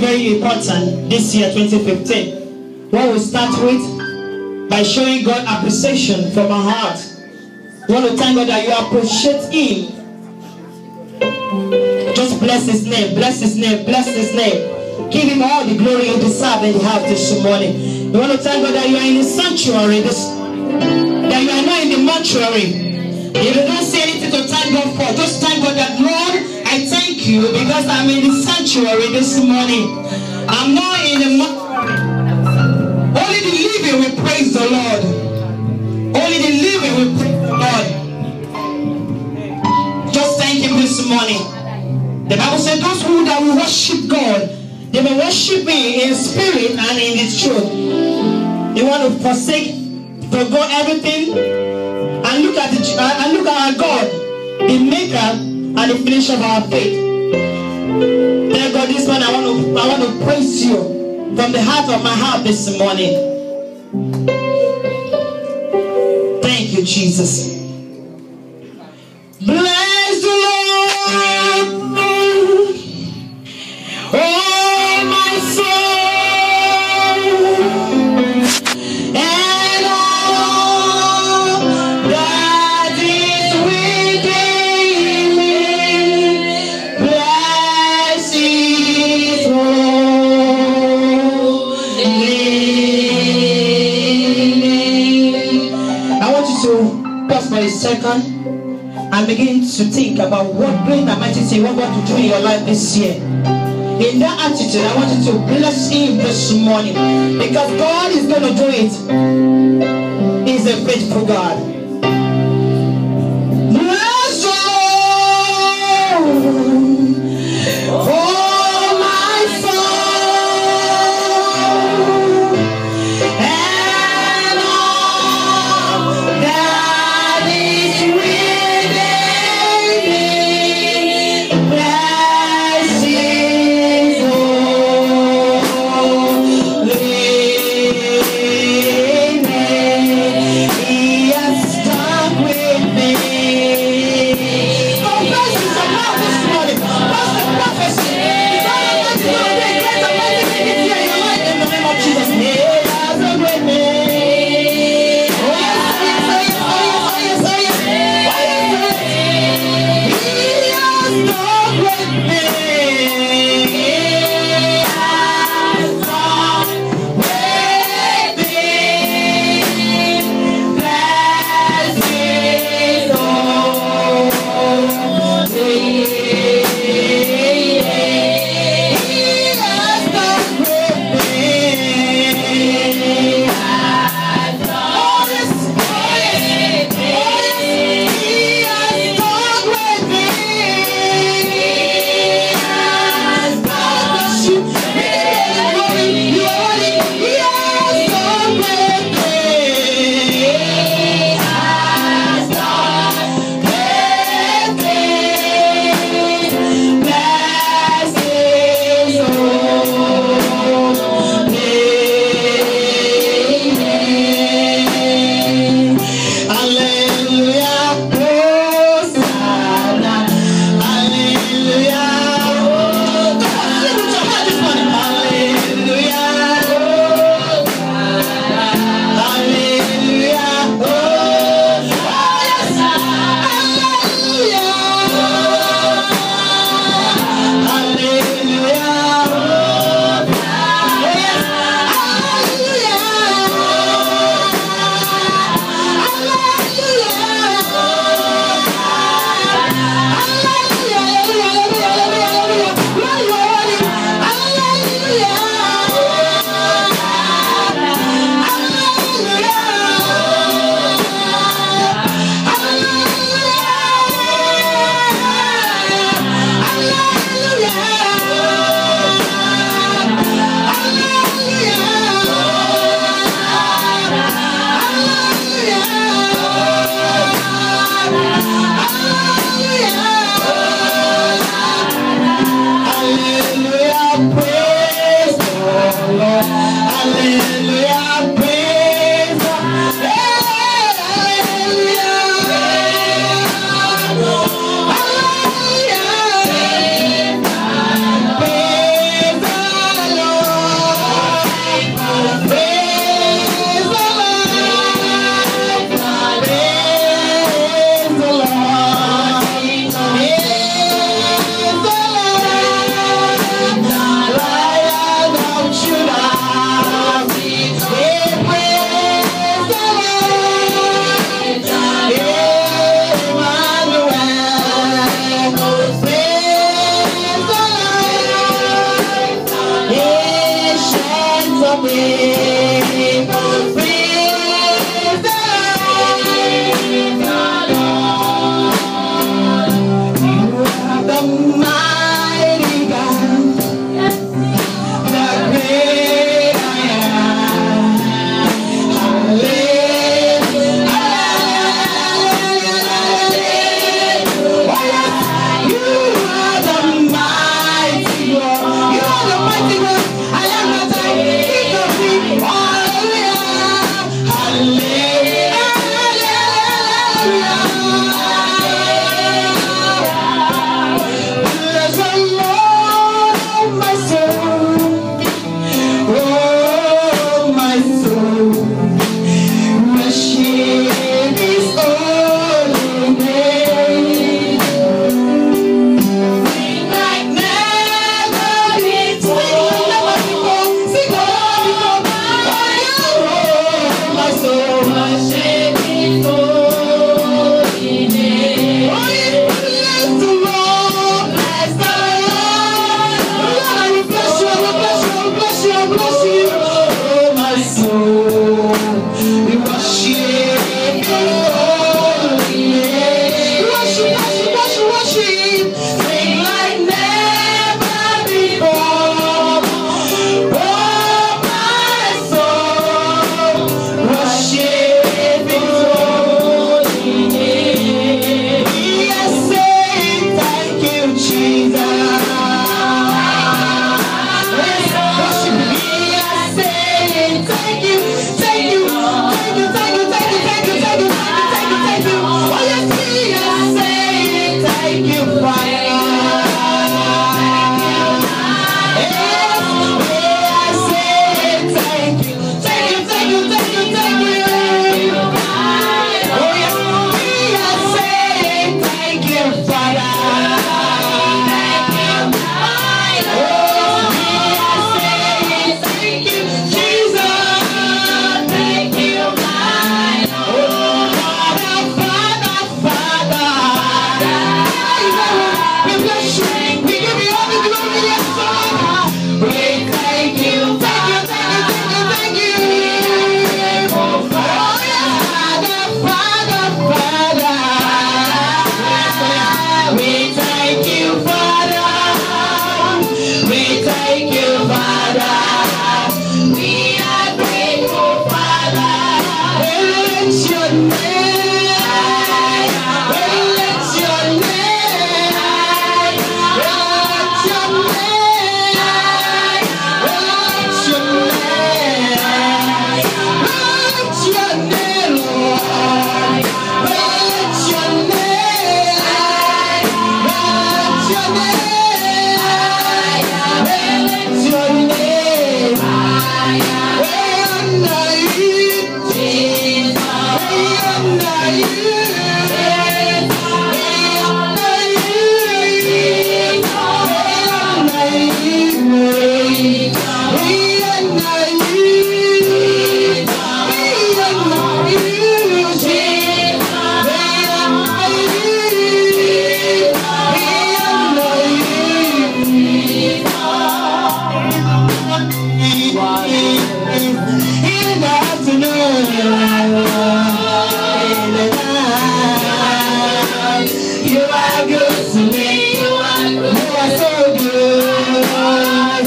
very important this year, 2015. What we start with by showing God appreciation from our heart. We want to thank God that you appreciate Him. Just bless His name, bless His name, bless His name. Give Him all the glory He deserves and He has this morning. We want to thank God that you are in the sanctuary, that you are not in the mortuary. If you don't say anything to thank God for, just thank God that, Lord, I thank you because I'm in the sanctuary this morning. I'm not in the mortuary. Only the living will praise the Lord. Only the living will praise the Lord. Just thank Him this morning. The Bible said those who that will worship God, they may worship me in spirit and in the truth. They want to forgo everything and look at our God, the maker and the finisher of our faith. Thank God this morning I want to praise you from the heart of my heart this morning. Thank you, Jesus. Bless the Lord, oh my soul, and all that is within me. Bless His holy name. I want you to pause for a second and begin to think about what great and mighty thing what God to do in your life this year. In that attitude, I want you to bless Him this morning because God is going to do it. He's a faithful God. Bless the Lord, oh my soul, and all that is within me. Bless His holy name. He has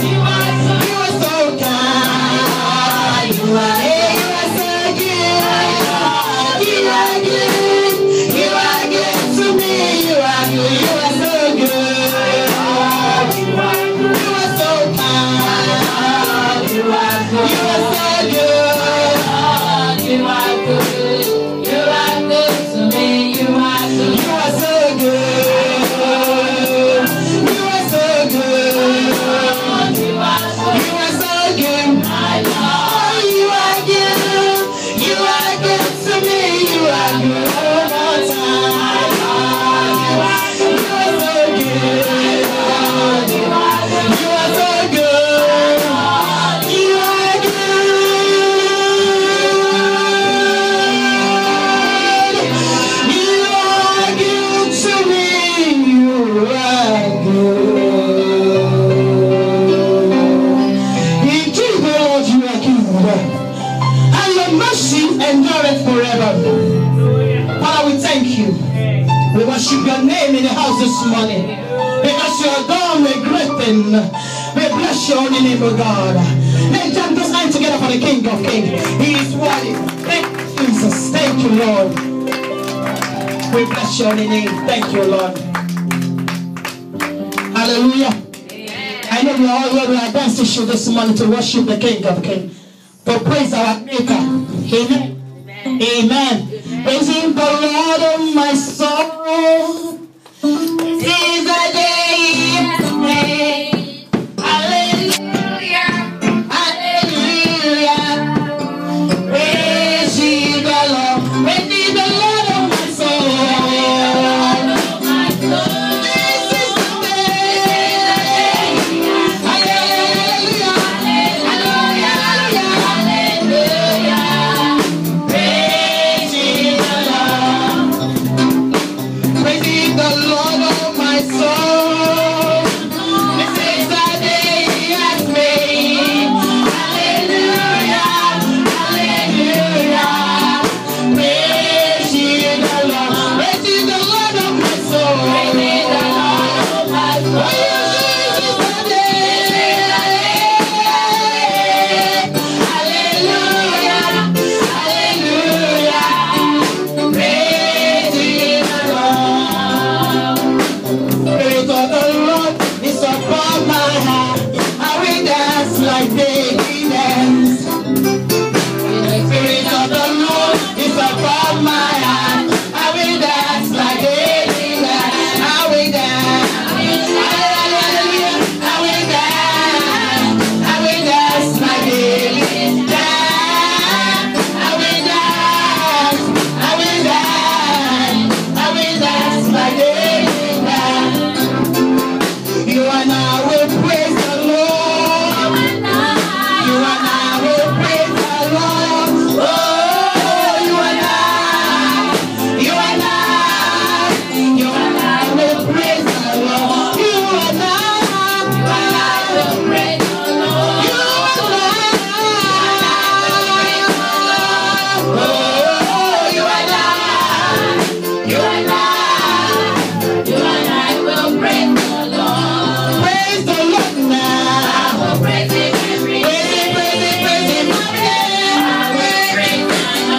You are so endureth forever. Father, we thank you. We worship your name in the house this morning. Because you are done a great thing. We bless your holy name, O God. Let's jump this hand together for the King of Kings. He is worthy. Thank you, Jesus. Thank you, Lord. We bless your holy name. Thank you, Lord. Hallelujah. I know we are all here. We are dancing show this morning to worship the King of Kings. To praise our Maker. Amen. Amen. Praising the Lord of my soul. Is the day he has made. Hallelujah. Hallelujah. Praise ye the Lord. Praise ye the Lord of my soul. This is the day. Hallelujah. Hallelujah. Hallelujah. Praise ye the Lord. Praise ye the Lord of my soul. This is the day he has made. Hallelujah. Hallelujah. Praise ye the Lord. Praise ye the Lord of my soul. Praise ye the Lord of my soul. This is the day. Hallelujah. Hallelujah. Praise ye the Lord. Spirit of the Lord is upon my heart. I will dance like David danced. The Spirit of the Lord is upon my heart. I will dance like David danced. I will dance. Hallelujah. I will dance. I will dance like David danced. I will dance. I will dance. I will dance like David danced. You and I will praise the Lord. You and I will praise the Lord. Oh, you and I. You and I. You and I will praise the Lord. You and I. You and I will praise the Lord. You and I. Oh, you and I. You and I. You and I will praise the Lord. Praise the Lord now. I will praise him every day. Praise him every day.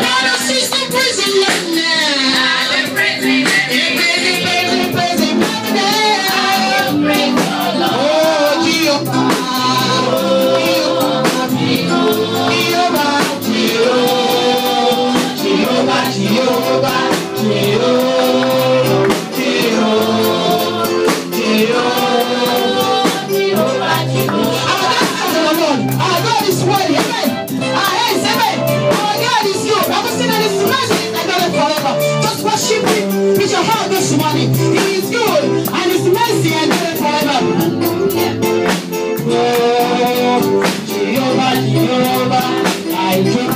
Brother, sister, praise him Lord now. I will praise him every day. Praise him every day. I will praise the Lord. Oh, Jehovah. Jehovah, Jehovah, Jehovah, Jehovah, our God is worthy, amen. Our hands, amen. Our God is good. I was saying that His mercy is endureth forever. Just worship Him with your heart this morning. He is good and His mercy endureth forever. Oh, Jehovah, Jehovah, I give